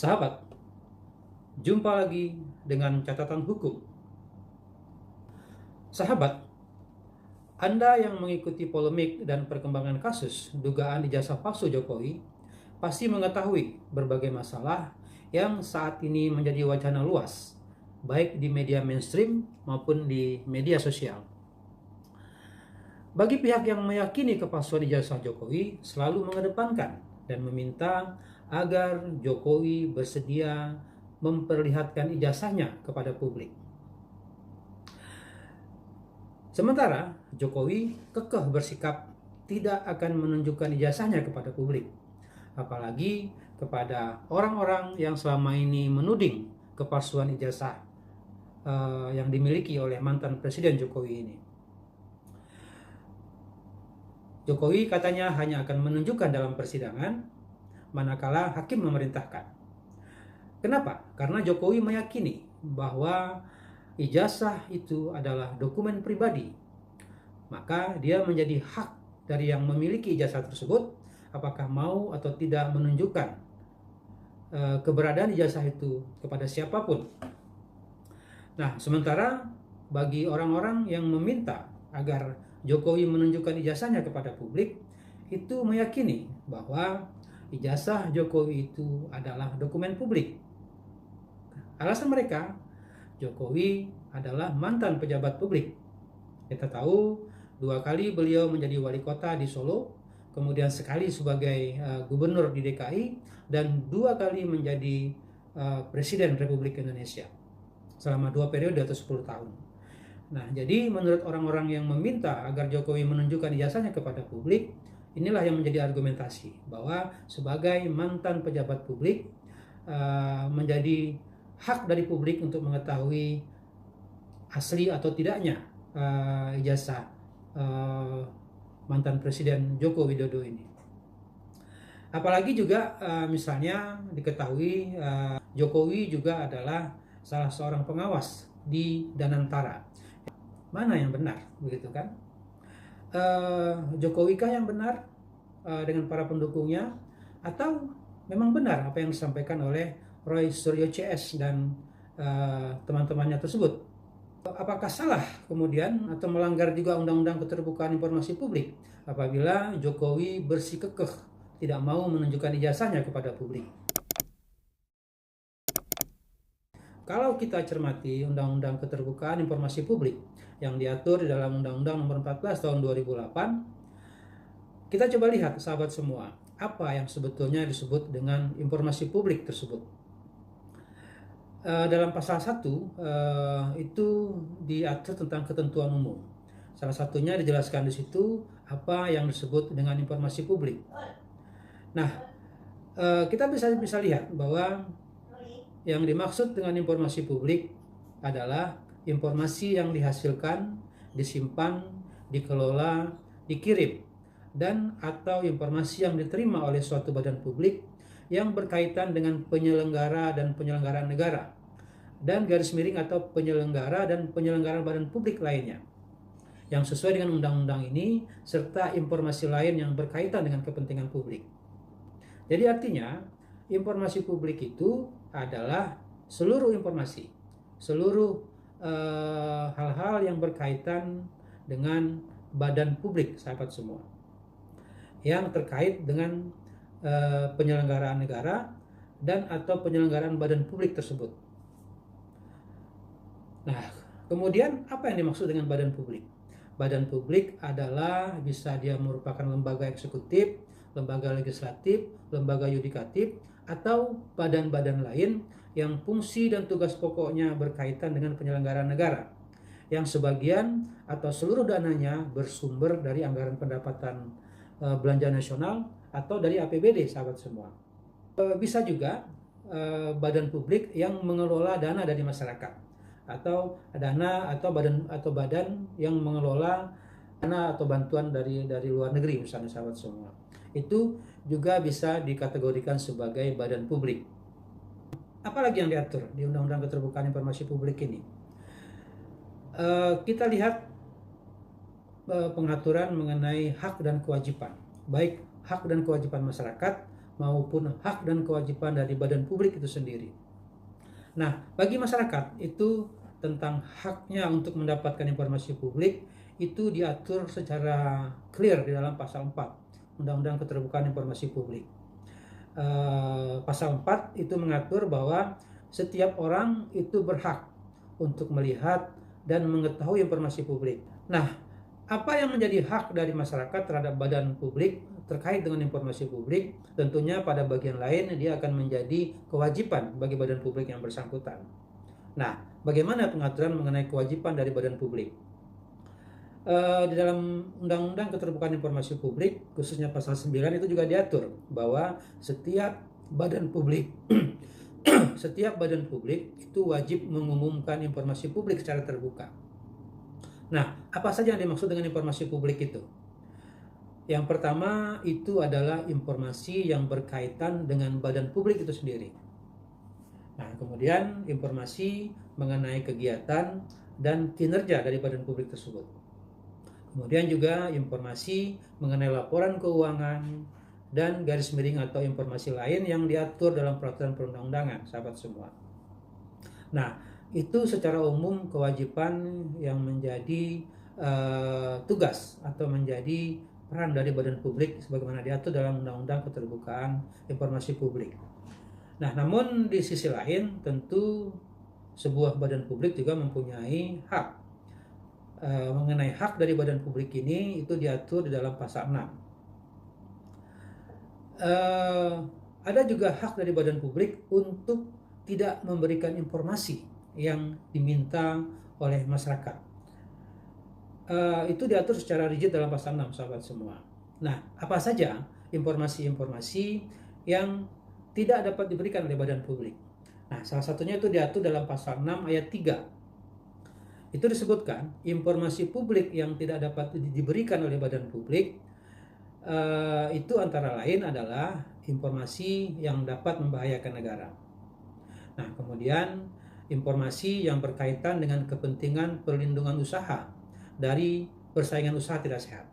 Sahabat, jumpa lagi dengan catatan hukum. Sahabat, Anda yang mengikuti polemik dan perkembangan kasus dugaan ijazah palsu Jokowi pasti mengetahui berbagai masalah yang saat ini menjadi wacana luas, baik di media mainstream maupun di media sosial. Bagi pihak yang meyakini kepalsuan ijazah Jokowi selalu mengedepankan dan meminta agar Jokowi bersedia memperlihatkan ijazahnya kepada publik. Sementara Jokowi kekeh bersikap tidak akan menunjukkan ijazahnya kepada publik, apalagi kepada orang-orang yang selama ini menuding kepalsuan ijazah yang dimiliki oleh mantan Presiden Jokowi ini. Jokowi katanya hanya akan menunjukkan dalam persidangan manakala hakim memerintahkan. Kenapa? Karena Jokowi meyakini bahwa ijazah itu adalah dokumen pribadi. Maka dia menjadi hak dari yang memiliki ijazah tersebut apakah mau atau tidak menunjukkan keberadaan ijazah itu kepada siapapun. Nah, sementara bagi orang-orang yang meminta agar Jokowi menunjukkan ijazahnya kepada publik, itu meyakini bahwa ijazah Jokowi itu adalah dokumen publik. Alasan mereka, Jokowi adalah mantan pejabat publik. Kita tahu 2 kali beliau menjadi wali kota di Solo, kemudian sekali sebagai gubernur di DKI, dan 2 kali menjadi Presiden Republik Indonesia selama 2 periode atau 10 tahun. Nah, jadi menurut orang-orang yang meminta agar Jokowi menunjukkan ijazahnya kepada publik, inilah yang menjadi argumentasi bahwa sebagai mantan pejabat publik menjadi hak dari publik untuk mengetahui asli atau tidaknya ijazah mantan Presiden Joko Widodo ini. Apalagi juga misalnya diketahui Jokowi juga adalah salah seorang pengawas di Danantara. Mana yang benar, begitu kan? Jokowi kah yang benar dengan para pendukungnya, atau memang benar apa yang disampaikan oleh Roy Suryo CS dan teman-temannya tersebut? Apakah salah kemudian atau melanggar juga Undang-Undang Keterbukaan Informasi Publik apabila Jokowi bersikukuh tidak mau menunjukkan ijazahnya kepada publik? Kalau kita cermati Undang-Undang Keterbukaan Informasi Publik yang diatur di dalam Undang-Undang Nomor 14 Tahun 2008, kita coba lihat sahabat semua, apa yang sebetulnya disebut dengan informasi publik tersebut. Dalam pasal 1 itu diatur tentang ketentuan umum. Salah satunya dijelaskan di situ apa yang disebut dengan informasi publik. Nah, kita bisa lihat bahwa yang dimaksud dengan informasi publik adalah informasi yang dihasilkan, disimpan, dikelola, dikirim, dan atau informasi yang diterima oleh suatu badan publik yang berkaitan dengan penyelenggara dan penyelenggaraan negara, dan garis miring atau penyelenggara dan penyelenggaraan badan publik lainnya yang sesuai dengan undang-undang ini, serta informasi lain yang berkaitan dengan kepentingan publik. Jadi artinya informasi publik itu adalah seluruh informasi, seluruh hal-hal yang berkaitan dengan badan publik, sahabat semua, yang terkait dengan penyelenggaraan negara dan atau penyelenggaraan badan publik tersebut. Nah, kemudian apa yang dimaksud dengan badan publik? Badan publik adalah bisa dia merupakan lembaga eksekutif, lembaga legislatif, lembaga yudikatif, atau badan-badan lain yang fungsi dan tugas pokoknya berkaitan dengan penyelenggaraan negara, yang sebagian atau seluruh dananya bersumber dari anggaran pendapatan belanja nasional atau dari APBD, sahabat semua. Bisa juga badan publik yang mengelola dana dari masyarakat, atau dana atau badan yang mengelola dana atau bantuan dari luar negeri, misalnya, sahabat semua. Itu juga bisa dikategorikan sebagai badan publik. Apalagi yang diatur di Undang-Undang Keterbukaan Informasi Publik ini? Kita lihat pengaturan mengenai hak dan kewajiban, baik hak dan kewajiban masyarakat maupun hak dan kewajiban dari badan publik itu sendiri. Nah, bagi masyarakat itu tentang haknya untuk mendapatkan informasi publik itu diatur secara clear di dalam pasal 4 Undang-Undang Keterbukaan Informasi Publik. Pasal 4 itu mengatur bahwa setiap orang itu berhak untuk melihat dan mengetahui informasi publik. Nah, apa yang menjadi hak dari masyarakat terhadap badan publik terkait dengan informasi publik, tentunya pada bagian lain dia akan menjadi kewajiban bagi badan publik yang bersangkutan. Nah, bagaimana pengaturan mengenai kewajiban dari badan publik? Di dalam Undang-Undang Keterbukaan Informasi Publik, khususnya pasal 9 itu juga diatur bahwa setiap badan publik setiap badan publik itu wajib mengumumkan informasi publik secara terbuka. Nah, apa saja yang dimaksud dengan informasi publik itu? Yang pertama itu adalah informasi yang berkaitan dengan badan publik itu sendiri. Nah, kemudian informasi mengenai kegiatan dan kinerja dari badan publik tersebut. Kemudian juga informasi mengenai laporan keuangan dan garis miring atau informasi lain yang diatur dalam peraturan perundang-undangan, sahabat semua. Nah, itu secara umum kewajiban yang menjadi tugas atau menjadi peran dari badan publik sebagaimana diatur dalam Undang-Undang Keterbukaan Informasi Publik. Nah, namun di sisi lain tentu sebuah badan publik juga mempunyai hak. Mengenai hak dari badan publik ini itu diatur di dalam pasal 6. Ada juga hak dari badan publik untuk tidak memberikan informasi yang diminta oleh masyarakat. Itu diatur secara rigid dalam pasal 6, sahabat semua. Nah, apa saja informasi-informasi yang tidak dapat diberikan oleh badan publik? Nah, salah satunya itu diatur dalam pasal 6 ayat 3. Itu disebutkan informasi publik yang tidak dapat diberikan oleh badan publik itu antara lain adalah informasi yang dapat membahayakan negara. Nah, kemudian informasi yang berkaitan dengan kepentingan perlindungan usaha dari persaingan usaha tidak sehat.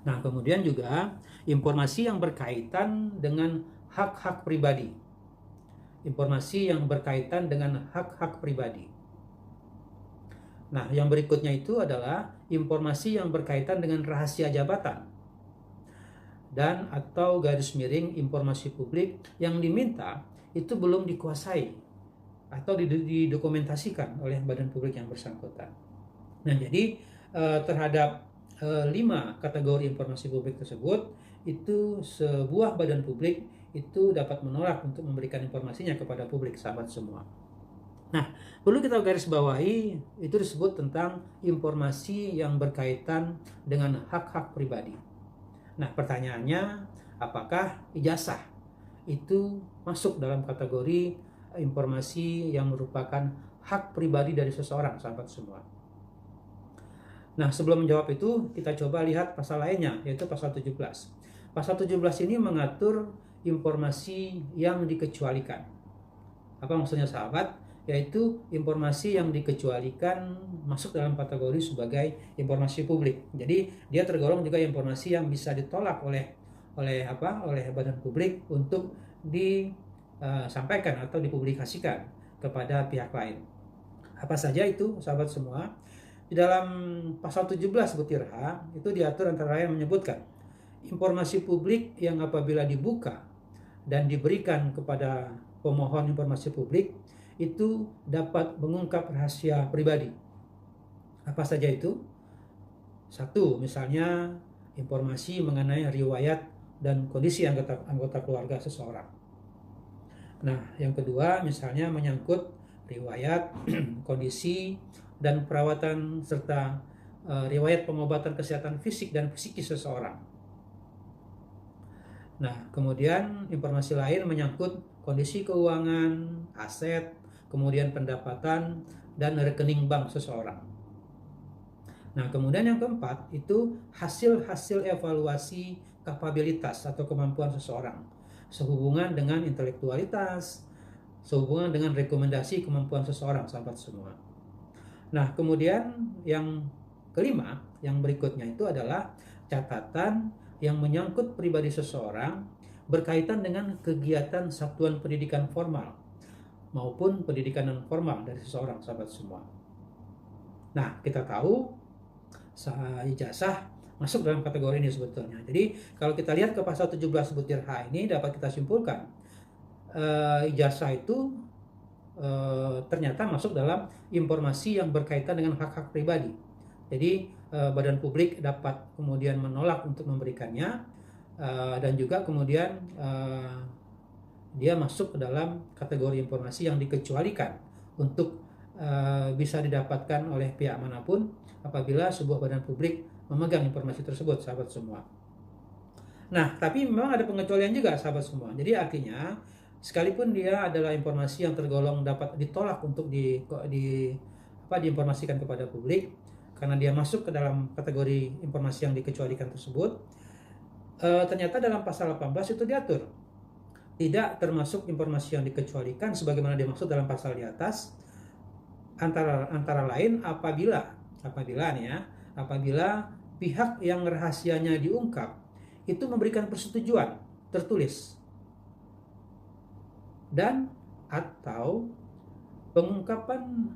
Nah, kemudian juga informasi yang berkaitan dengan hak-hak pribadi. Informasi yang berkaitan dengan hak-hak pribadi. Nah, yang berikutnya itu adalah informasi yang berkaitan dengan rahasia jabatan dan atau garis miring informasi publik yang diminta itu belum dikuasai atau didokumentasikan oleh badan publik yang bersangkutan. Nah, jadi terhadap 5 kategori informasi publik tersebut, itu sebuah badan publik itu dapat menolak untuk memberikan informasinya kepada publik, sahabat semua. Nah, perlu kita garis bawahi, itu disebut tentang informasi yang berkaitan dengan hak-hak pribadi. Nah, pertanyaannya, apakah ijazah itu masuk dalam kategori informasi yang merupakan hak pribadi dari seseorang, sahabat semua? Nah, sebelum menjawab itu, kita coba lihat pasal lainnya, yaitu pasal 17. Pasal 17 ini mengatur informasi yang dikecualikan. Apa maksudnya, sahabat? Yaitu informasi yang dikecualikan masuk dalam kategori sebagai informasi publik. Jadi, dia tergolong juga informasi yang bisa ditolak oleh badan publik untuk disampaikan atau dipublikasikan kepada pihak lain. Apa saja itu, sahabat semua? Di dalam pasal 17 butir H itu diatur antara lain menyebutkan informasi publik yang apabila dibuka dan diberikan kepada pemohon informasi publik itu dapat mengungkap rahasia pribadi. Apa saja itu? 1, misalnya informasi mengenai riwayat dan kondisi anggota keluarga seseorang. Nah, yang kedua misalnya menyangkut riwayat, kondisi dan perawatan serta riwayat pengobatan kesehatan fisik dan psikis seseorang. Nah, kemudian informasi lain menyangkut kondisi keuangan, aset, kemudian pendapatan dan rekening bank seseorang. Nah, kemudian yang keempat itu hasil-hasil evaluasi kapabilitas atau kemampuan seseorang sehubungan dengan intelektualitas, sehubungan dengan rekomendasi kemampuan seseorang, sahabat semua. Nah, kemudian yang kelima, yang berikutnya itu adalah catatan yang menyangkut pribadi seseorang berkaitan dengan kegiatan satuan pendidikan formal maupun pendidikan non formal dari seseorang, sahabat semua. Nah, kita tahu ijazah masuk dalam kategori ini sebetulnya. Jadi kalau kita lihat ke pasal 17 butir H ini dapat kita simpulkan ijazah itu ternyata masuk dalam informasi yang berkaitan dengan hak-hak pribadi. Jadi badan publik dapat kemudian menolak untuk memberikannya, dan juga kemudian dia masuk ke dalam kategori informasi yang dikecualikan untuk bisa didapatkan oleh pihak manapun apabila sebuah badan publik memegang informasi tersebut, sahabat semua. Nah, tapi memang ada pengecualian juga, sahabat semua. Jadi artinya sekalipun dia adalah informasi yang tergolong dapat ditolak untuk diinformasikan kepada publik karena dia masuk ke dalam kategori informasi yang dikecualikan tersebut, ternyata dalam pasal 18 itu diatur tidak termasuk informasi yang dikecualikan sebagaimana dimaksud dalam pasal di atas, antara lain apabila pihak yang rahasianya diungkap itu memberikan persetujuan tertulis dan atau pengungkapan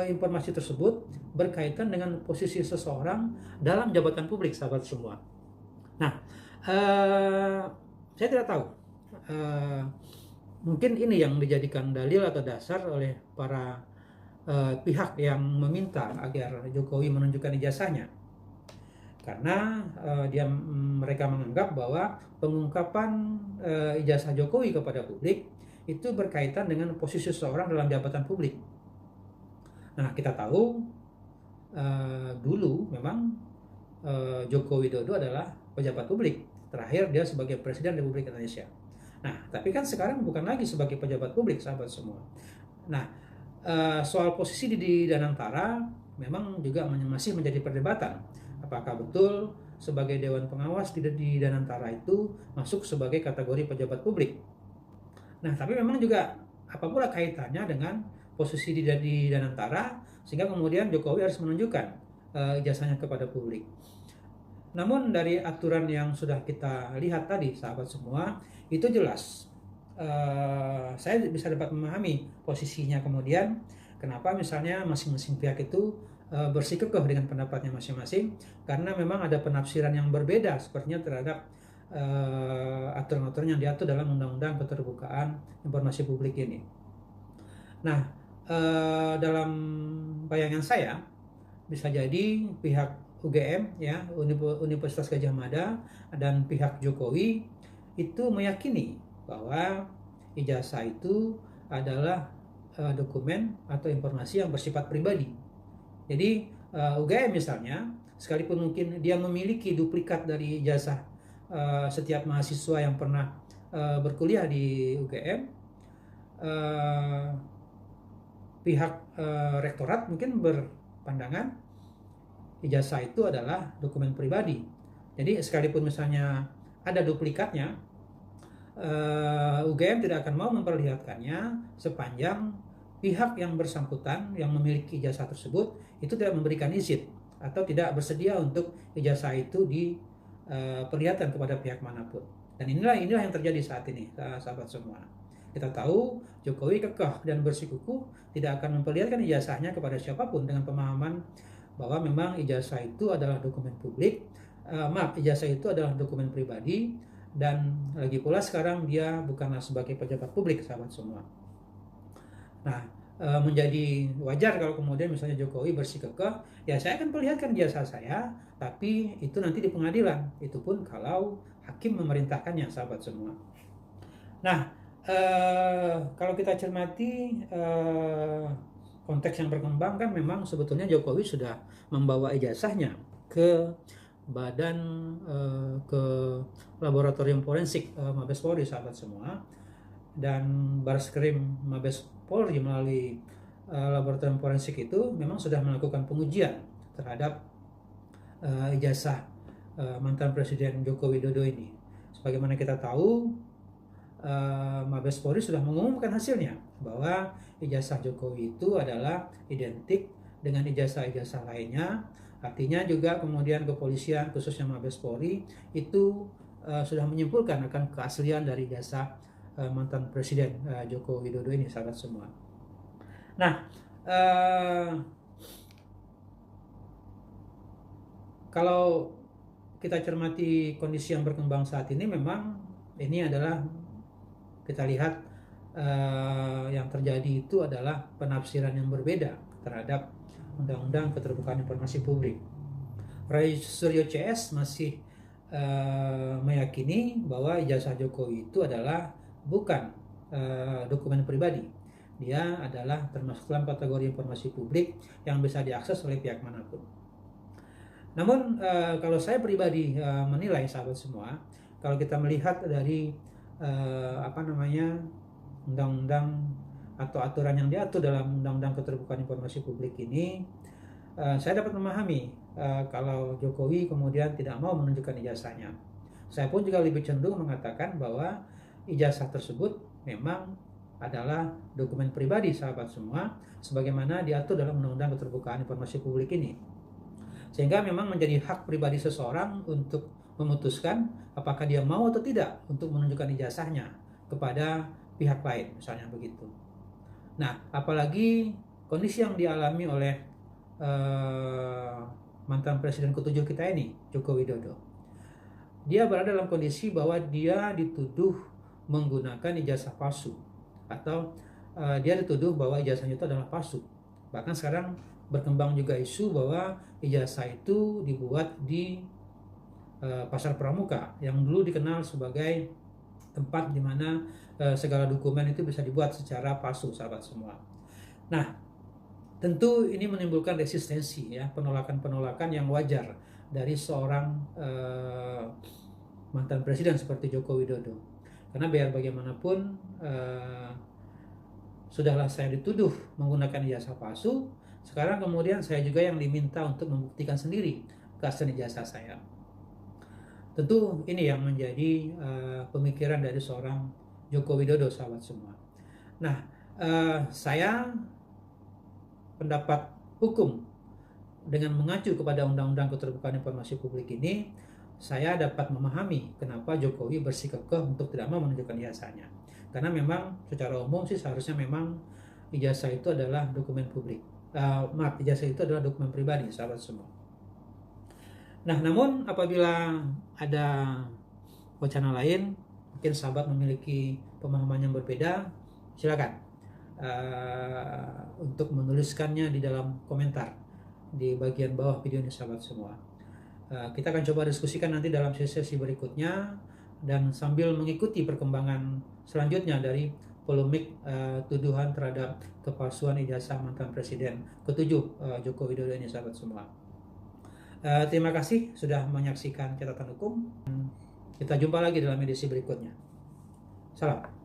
informasi tersebut berkaitan dengan posisi seseorang dalam jabatan publik, sahabat semua. Nah, saya tidak tahu, mungkin ini yang dijadikan dalil atau dasar oleh para pihak yang meminta agar Jokowi menunjukkan ijazahnya, karena mereka menganggap bahwa pengungkapan ijazah Jokowi kepada publik itu berkaitan dengan posisi seseorang dalam jabatan publik. Nah, kita tahu dulu memang Joko Widodo adalah pejabat publik. Terakhir dia sebagai Presiden Republik Indonesia. Nah, tapi kan sekarang bukan lagi sebagai pejabat publik, sahabat semua. Nah, soal posisi di Danantara memang juga masih menjadi perdebatan. Apakah betul sebagai Dewan Pengawas di Danantara itu masuk sebagai kategori pejabat publik? Nah, tapi memang juga apa pula kaitannya dengan posisi di Danantara sehingga kemudian Jokowi harus menunjukkan ijazahnya kepada publik. Namun dari aturan yang sudah kita lihat tadi, sahabat semua, itu jelas saya bisa dapat memahami posisinya kemudian kenapa misalnya masing-masing pihak itu bersikukuh dengan pendapatnya masing-masing, karena memang ada penafsiran yang berbeda sepertinya terhadap aturan-aturan yang diatur dalam Undang-Undang Keterbukaan Informasi Publik ini. Nah, dalam bayangan saya bisa jadi pihak UGM ya, Universitas Gadjah Mada dan pihak Jokowi itu meyakini bahwa ijazah itu adalah dokumen atau informasi yang bersifat pribadi. Jadi UGM misalnya, sekalipun mungkin dia memiliki duplikat dari ijazah setiap mahasiswa yang pernah berkuliah di UGM, pihak rektorat mungkin berpandangan ijazah itu adalah dokumen pribadi. Jadi sekalipun misalnya ada duplikatnya, UGM tidak akan mau memperlihatkannya sepanjang pihak yang bersangkutan yang memiliki ijazah tersebut itu tidak memberikan izin atau tidak bersedia untuk ijazah itu diperlihatkan kepada pihak manapun. Dan inilah yang terjadi saat ini, sahabat semua. Kita tahu Jokowi kekeh dan bersikukuh tidak akan memperlihatkan ijazahnya kepada siapapun dengan pemahaman bahwa memang ijazah itu adalah dokumen publik, ijazah itu adalah dokumen pribadi, dan lagi pula sekarang dia bukanlah sebagai pejabat publik, sahabat semua. Nah, menjadi wajar kalau kemudian misalnya Jokowi bersikukuh, ya saya akan perlihatkan ijazah saya, tapi itu nanti di pengadilan, itu pun kalau hakim memerintahkannya, sahabat semua. Nah, kalau kita cermati konteks yang berkembang kan memang sebetulnya Jokowi sudah membawa ijazahnya ke ke laboratorium forensik Mabes Polri, sahabat semua, dan Bareskrim Mabes Polri melalui laboratorium forensik itu memang sudah melakukan pengujian terhadap ijazah mantan Presiden Joko Widodo ini. Sebagaimana kita tahu, Mabes Polri sudah mengumumkan hasilnya bahwa ijazah Jokowi itu adalah identik dengan ijazah-ijazah lainnya. Artinya juga kemudian kepolisian khususnya Mabes Polri itu sudah menyimpulkan akan keaslian dari jasa mantan Presiden Joko Widodo ini, sahabat semua. Nah, kalau kita cermati kondisi yang berkembang saat ini, memang ini adalah kita lihat yang terjadi itu adalah penafsiran yang berbeda terhadap Undang-Undang Keterbukaan Informasi Publik. Roy Suryo CS masih meyakini bahwa ijazah Jokowi itu adalah bukan dokumen pribadi. Dia adalah termasuk dalam kategori informasi publik yang bisa diakses oleh pihak manapun. Namun kalau saya pribadi menilai, sahabat semua, kalau kita melihat dari undang-undang atau aturan yang diatur dalam Undang-Undang Keterbukaan Informasi Publik ini, saya dapat memahami kalau Jokowi kemudian tidak mau menunjukkan ijazahnya. Saya pun juga lebih cenderung mengatakan bahwa ijazah tersebut memang adalah dokumen pribadi, sahabat semua, sebagaimana diatur dalam Undang-Undang Keterbukaan Informasi Publik ini. Sehingga memang menjadi hak pribadi seseorang untuk memutuskan apakah dia mau atau tidak untuk menunjukkan ijazahnya kepada pihak lain, misalnya begitu. Nah, apalagi kondisi yang dialami oleh mantan Presiden ke-7 kita ini, Joko Widodo. Dia berada dalam kondisi bahwa dia dituduh menggunakan ijazah palsu, atau dia dituduh bahwa ijazahnya itu adalah palsu. Bahkan sekarang berkembang juga isu bahwa ijazah itu dibuat di Pasar Pramuka, yang dulu dikenal sebagai tempat di mana segala dokumen itu bisa dibuat secara palsu, sahabat semua. Nah, tentu ini menimbulkan resistensi, ya, penolakan-penolakan yang wajar dari seorang mantan presiden seperti Joko Widodo. Karena biar bagaimanapun sudahlah saya dituduh menggunakan ijazah palsu, sekarang kemudian saya juga yang diminta untuk membuktikan sendiri keaslian ijazah saya. Tentu ini yang menjadi pemikiran dari seorang Joko Widodo, sahabat semua. Nah, saya pendapat hukum dengan mengacu kepada Undang-Undang Keterbukaan Informasi Publik ini, saya dapat memahami kenapa Jokowi bersikukuh untuk tidak mau menunjukkan ijazahnya. Karena memang secara umum sih seharusnya memang ijazah itu adalah dokumen publik. Ijazah itu adalah dokumen pribadi, sahabat semua. Nah, namun apabila ada wacana lain, mungkin sahabat memiliki pemahaman yang berbeda, silakan untuk menuliskannya di dalam komentar di bagian bawah video ini, sahabat semua. Kita akan coba diskusikan nanti dalam sesi berikutnya, dan sambil mengikuti perkembangan selanjutnya dari polemik tuduhan terhadap kepalsuan ijazah mantan Presiden ke-7 Joko Widodo ini, sahabat semua. Terima kasih sudah menyaksikan Catatan Hukum. Kita jumpa lagi dalam edisi berikutnya. Salam.